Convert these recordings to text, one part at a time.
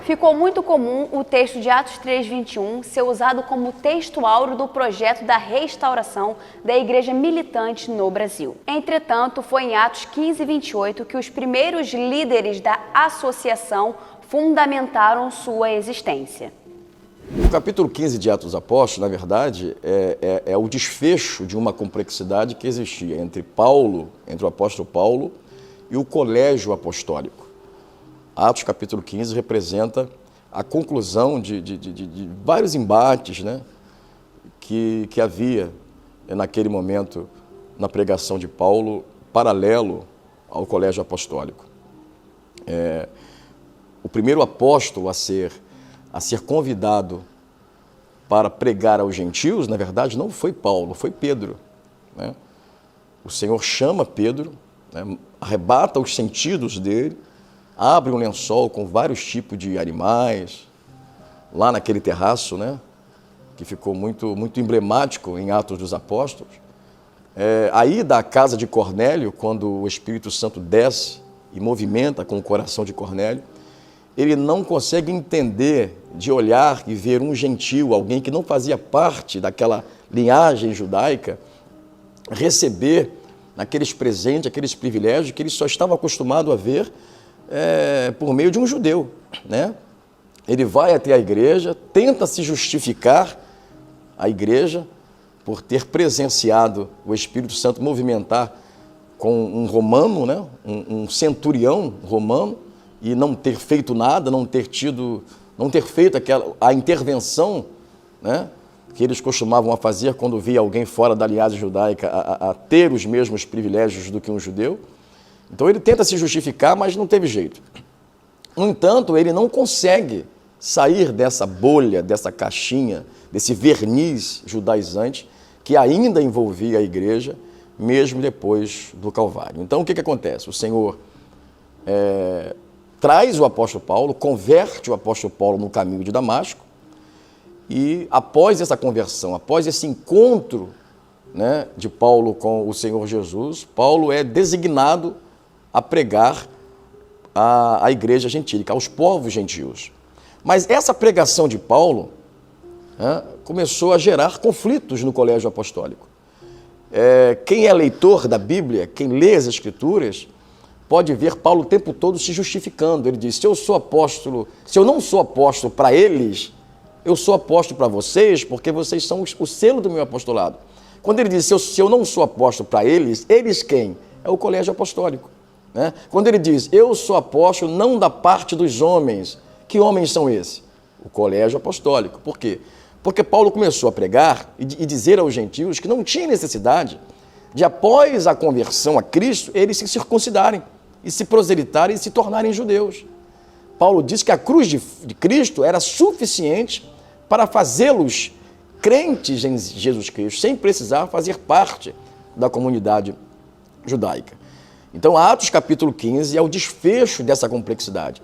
Ficou muito comum o texto de Atos 3:21 ser usado como texto áureo do projeto da restauração da igreja militante no Brasil. Entretanto, foi em Atos 15:28 que os primeiros líderes da associação fundamentaram sua existência. O capítulo 15 de Atos dos Apóstolos, na verdade, é o desfecho de uma complexidade que existia entre o apóstolo Paulo e o colégio apostólico. Atos capítulo 15 representa a conclusão de vários embates, né, que havia naquele momento na pregação de Paulo, paralelo ao colégio apostólico. O primeiro apóstolo a ser convidado para pregar aos gentios, na verdade, não foi Paulo, foi Pedro, né? O Senhor chama Pedro, né, arrebata os sentidos dele, abre um lençol com vários tipos de animais, lá naquele terraço, né, que ficou muito emblemático em Atos dos Apóstolos. Aí da casa de Cornélio, quando o Espírito Santo desce e movimenta com o coração de Cornélio, ele não consegue entender, de olhar e ver um gentil, alguém que não fazia parte daquela linhagem judaica, receber aqueles presentes, aqueles privilégios que ele só estava acostumado a ver por meio de um judeu, né? Ele vai até a igreja, tenta se justificar a igreja por ter presenciado o Espírito Santo movimentar com um romano, né? um centurião romano, e não ter feito nada, não ter feito a intervenção, né, que eles costumavam a fazer quando via alguém fora da linhagem judaica a ter os mesmos privilégios do que um judeu. Então ele tenta se justificar, mas não teve jeito. No entanto, ele não consegue sair dessa bolha, dessa caixinha, desse verniz judaizante que ainda envolvia a igreja, mesmo depois do Calvário. Então o que acontece? O Senhor traz o apóstolo Paulo, converte o apóstolo Paulo no caminho de Damasco, e após essa conversão, após esse encontro, né, de Paulo com o Senhor Jesus, Paulo é designado a pregar à igreja gentílica, aos povos gentios. Mas essa pregação de Paulo, né, começou a gerar conflitos no colégio apostólico. Quem é leitor da Bíblia, quem lê as Escrituras, pode ver Paulo o tempo todo se justificando. Ele diz: se eu não sou apóstolo para eles, eu sou apóstolo para vocês, porque vocês são o selo do meu apostolado. Quando ele diz: se eu não sou apóstolo para eles quem? É o colégio apostólico, né? Quando ele diz: eu sou apóstolo não da parte dos homens, que homens são esses? O colégio apostólico. Por quê? Porque Paulo começou a pregar e dizer aos gentios que não tinha necessidade de, após a conversão a Cristo, eles se circuncidarem e se proselitarem e se tornarem judeus. Paulo diz que a cruz de Cristo era suficiente para fazê-los crentes em Jesus Cristo, sem precisar fazer parte da comunidade judaica. Então, Atos capítulo 15 é o desfecho dessa complexidade.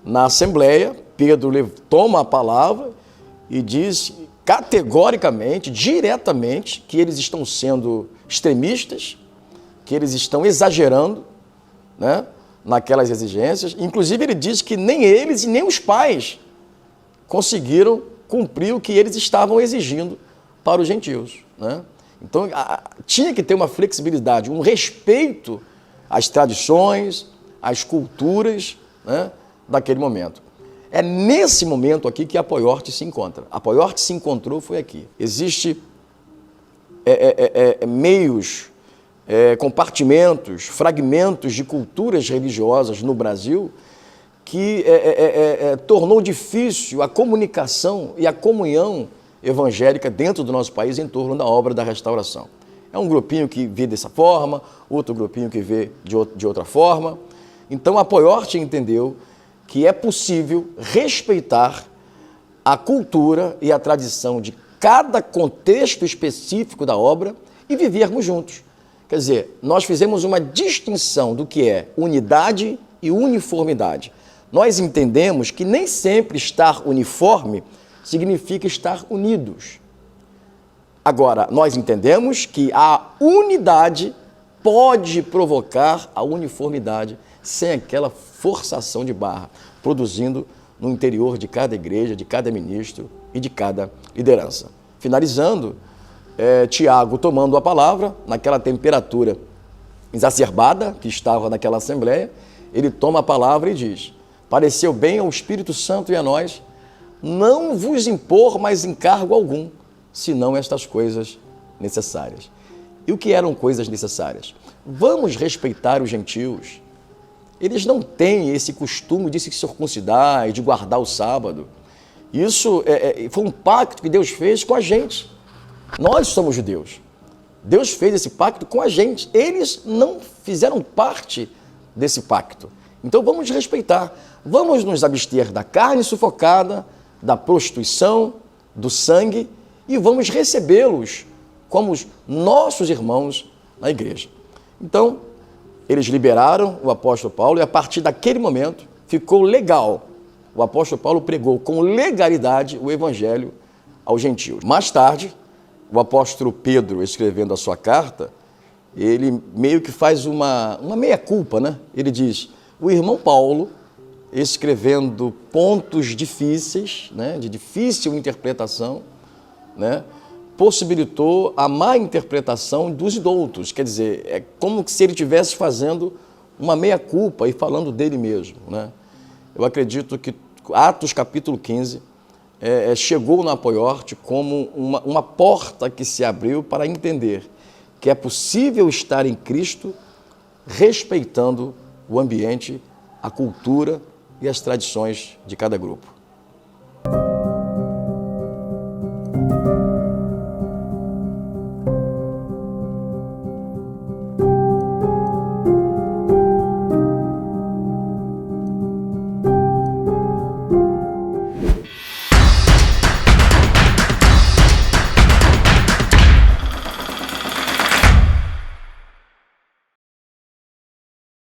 Na Assembleia, Pedro toma a palavra e diz categoricamente, diretamente, que eles estão sendo extremistas, que eles estão exagerando, né, naquelas exigências. Inclusive, ele diz que nem eles e nem os pais conseguiram cumprir o que eles estavam exigindo para os gentios, né? Então, tinha que ter uma flexibilidade, um respeito às tradições, às culturas, né, daquele momento. É nesse momento aqui que a Apoiorte se encontra. A Apoiorte se encontrou foi aqui. Existem meios, compartimentos, fragmentos de culturas religiosas no Brasil que tornou difícil a comunicação e a comunhão evangélica dentro do nosso país em torno da obra da restauração. É um grupinho que vê dessa forma, outro grupinho que vê de outra forma. Então a Apoiorte entendeu que é possível respeitar a cultura e a tradição de cada contexto específico da obra e vivermos juntos. Quer dizer, nós fizemos uma distinção do que é unidade e uniformidade. Nós entendemos que nem sempre estar uniforme significa estar unidos. Agora, nós entendemos que a unidade pode provocar a uniformidade sem aquela forçação de barra, produzindo no interior de cada igreja, de cada ministro e de cada liderança. Finalizando, Tiago, tomando a palavra, naquela temperatura exacerbada que estava naquela assembleia, ele toma a palavra e diz: pareceu bem ao Espírito Santo e a nós não vos impor mais encargo algum, senão estas coisas necessárias. E o que eram coisas necessárias? Vamos respeitar os gentios. Eles não têm esse costume de se circuncidar e de guardar o sábado. Isso foi um pacto que Deus fez com a gente. Nós somos judeus. Deus fez esse pacto com a gente. Eles não fizeram parte desse pacto. Então vamos respeitar. Vamos nos abster da carne sufocada, da prostituição, do sangue, e vamos recebê-los como os nossos irmãos na igreja. Então, eles liberaram o apóstolo Paulo e a partir daquele momento ficou legal. O apóstolo Paulo pregou com legalidade o evangelho aos gentios. Mais tarde, o apóstolo Pedro, escrevendo a sua carta, ele meio que faz uma meia-culpa, né? Ele diz: o irmão Paulo, escrevendo pontos difíceis, né, de difícil interpretação, né, possibilitou a má interpretação dos doutos. Quer dizer, é como se ele estivesse fazendo uma meia-culpa e falando dele mesmo, né? Eu acredito que Atos capítulo 15 chegou no Apoiorte como uma porta que se abriu para entender que é possível estar em Cristo respeitando o ambiente, a cultura e as tradições de cada grupo.